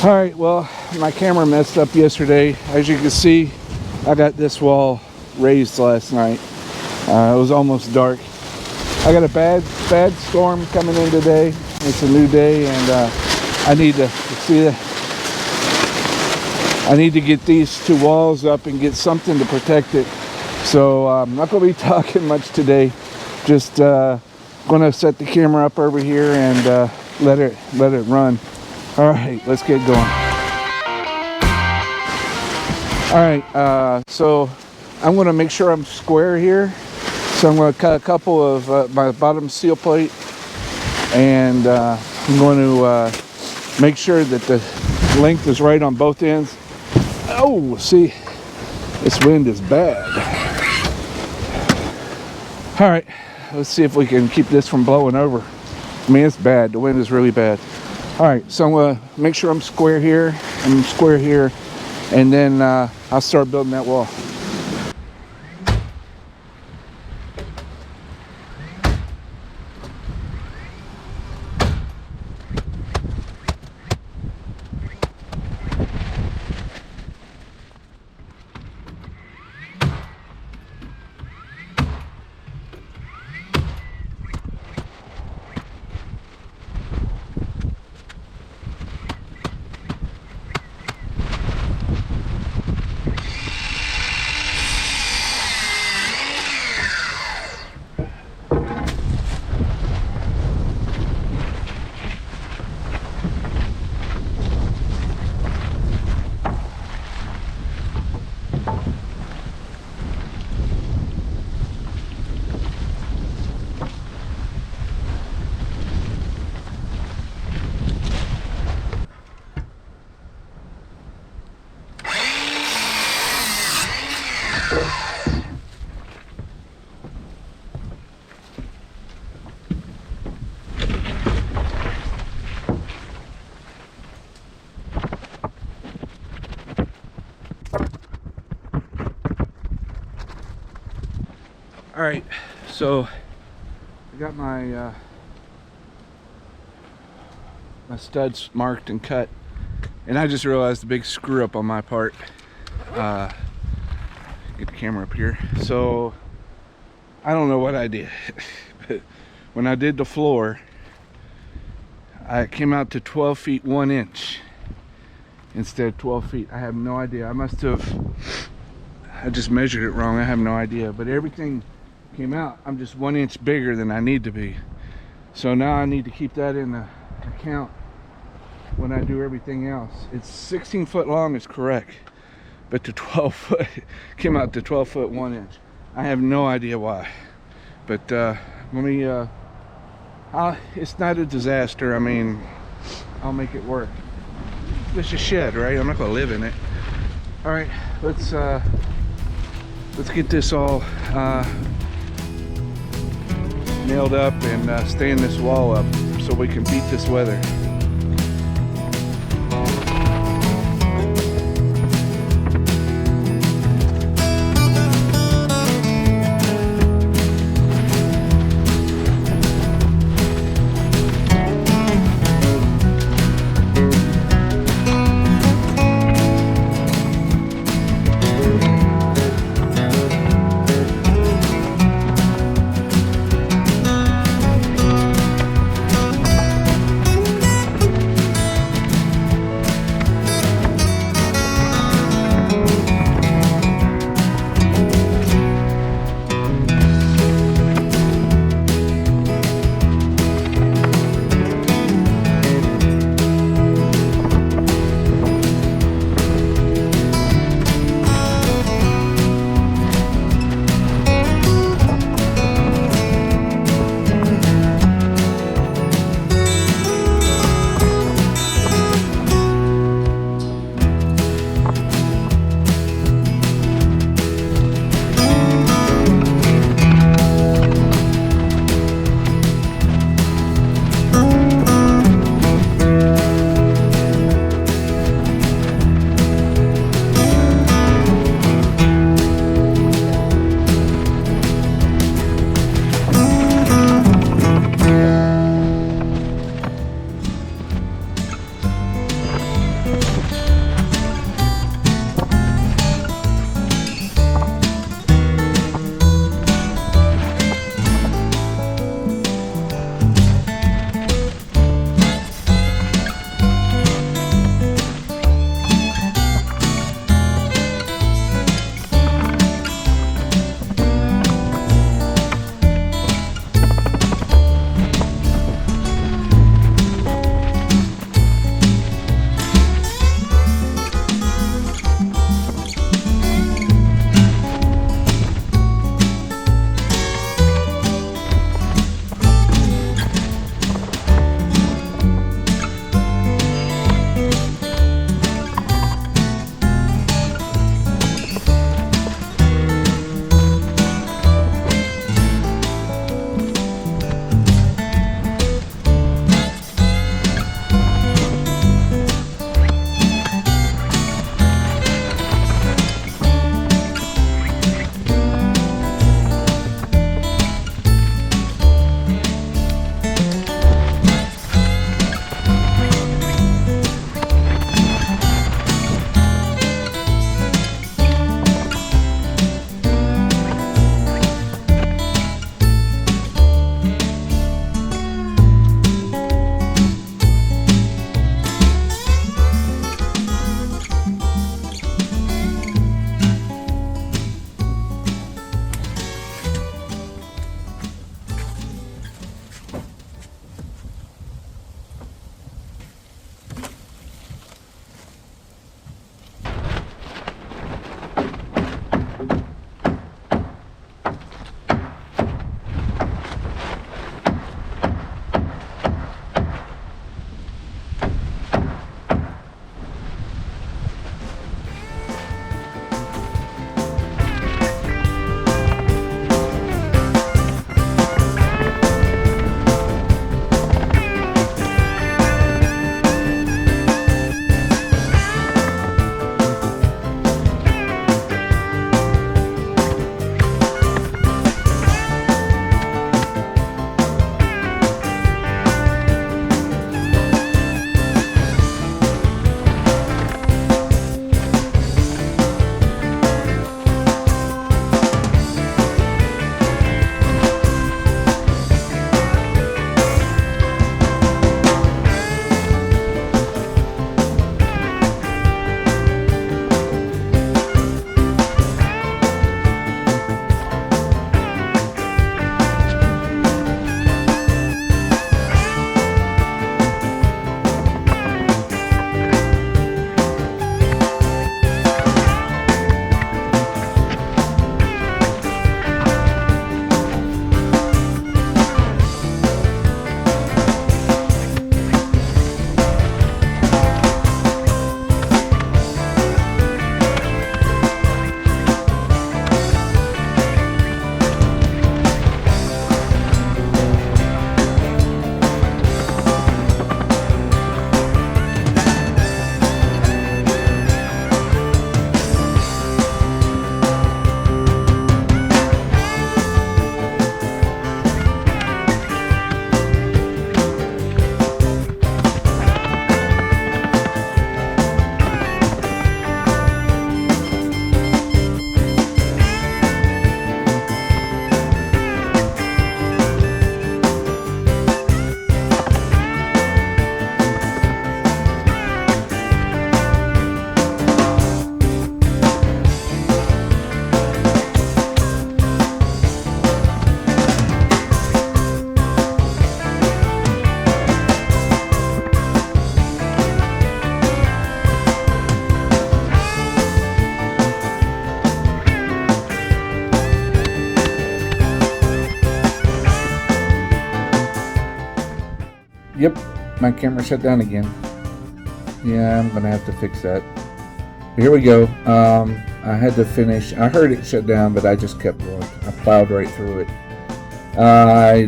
All right, well, my camera messed up yesterday. As you can see, I got this wall raised last night. It was almost dark. I got a bad storm coming in today. It's a new day, and I need to see that. I need to get these two walls up and get something to protect it. So I'm not going to be talking much today. Just going to set the camera up over here and let it run. All right, let's get going. All right, so I'm going to make sure I'm square here. So I'm going to cut a couple of my bottom seal plate, and I'm going to make sure that the length is right on both ends. Oh, see, this wind is bad. All right, let's see if we can keep this from blowing over. I mean, it's bad. The wind is really bad. All right, so I'm going to make sure I'm square here, and then I'll start building that wall. All right, so I got my my studs marked and cut, and I just realized the big screw up on my part. Get the camera up here. So I don't know what I did, but when I did the floor, I came out to 12 feet 1 inch instead of 12 feet. I have no idea. I just measured it wrong. I have no idea, but everything came out. I'm just 1 inch bigger than I need to be. So now I need to keep that in the account when I do everything else. It's 16 foot long is correct, but the 12 foot came out to 12 foot 1 inch. I have no idea why, but let me it's not a disaster. I mean, I'll make it work. It's a shed, right? I'm not gonna live in it. All right, let's get this all nailed up and stand this wall up so we can beat this weather. Yep, my camera shut down again. Yeah, I'm gonna have to fix that. Here we go. I had to finish. I heard it shut down, but I just kept going. I plowed right through it.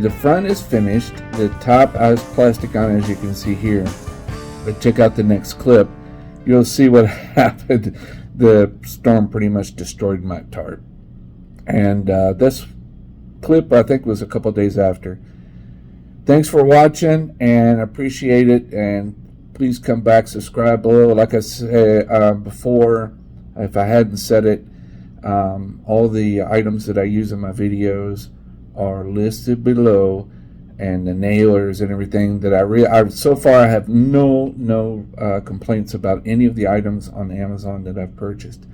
The front is finished. The top has plastic on, as you can see here. But check out the next clip. You'll see what happened. The storm pretty much destroyed my tarp. And this clip, I think, was a couple days after. Thanks for watching, and appreciate it. And please come back, subscribe below. Like I said before, if I hadn't said it, all the items that I use in my videos are listed below, and the nailers and everything that I so far I have no complaints about any of the items on Amazon that I've purchased.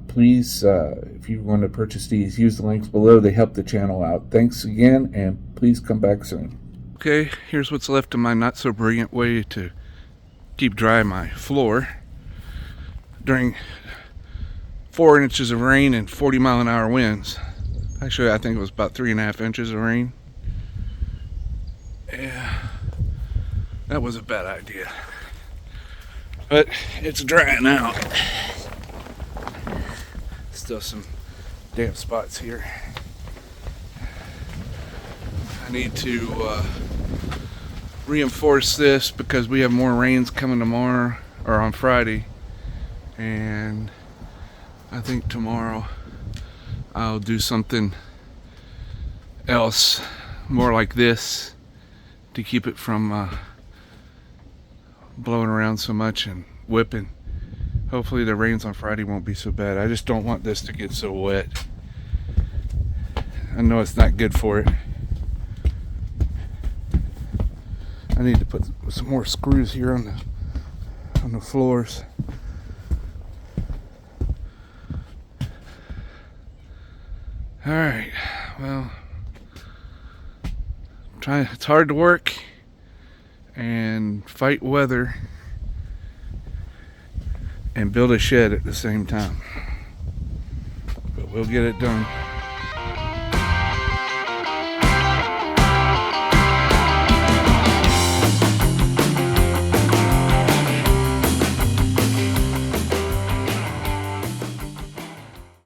Please, if you want to purchase these, use the links below. They help the channel out. Thanks again, and please come back soon. Okay, here's what's left of my not so brilliant way to keep dry my floor during 4 inches of rain and 40-mile-an-hour winds. Actually, I think it was about 3.5 inches of rain. Yeah, that was a bad idea. But it's drying out. Still some damp spots here. I need to reinforce this because we have more rains coming tomorrow, or on Friday. And I think tomorrow I'll do something else more like this to keep it from blowing around so much and whipping. Hopefully the rains on Friday won't be so bad. I just don't want this to get so wet. I know it's not good for it. I need to put some more screws here on the floors. Alright, well, it's hard to work and fight weather and build a shed at the same time, but we'll get it done.